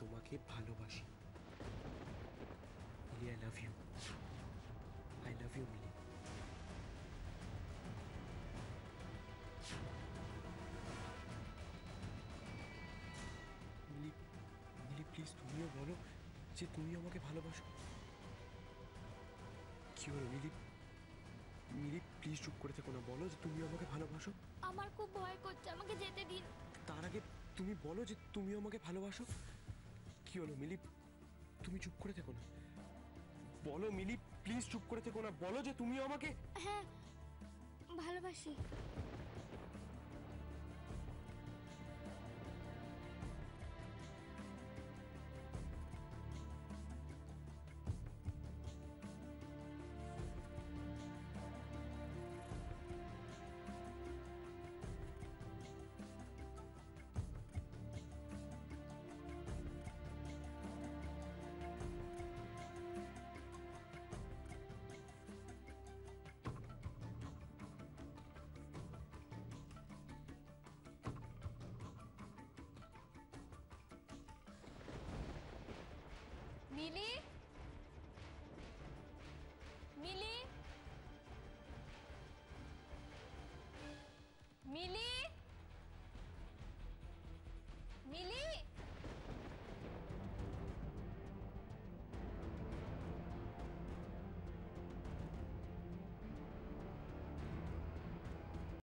তোমাকে ভালোবাসি Mili. I love you, I love you Mili. Mili, Mili please তুমিও বলো যে তুমি আমাকে ভালোবাসো। কি হলো মিলি? মিলি প্লিজ চুপ করে থেকো না, বলো যে তুমি আমাকে ভালোবাসো। আমার খুব ভয় করছে, আমাকে যেতে দিন। তার আগে তুমি বলো যে তুমি আমাকে ভালোবাসো। কি হলো মিলি? তুমি চুপ করে থেকো না, বলো মিলি প্লিজ চুপ করে থেকো না, বলো যে তুমি আমাকে। হ্যাঁ, ভালোবাসি।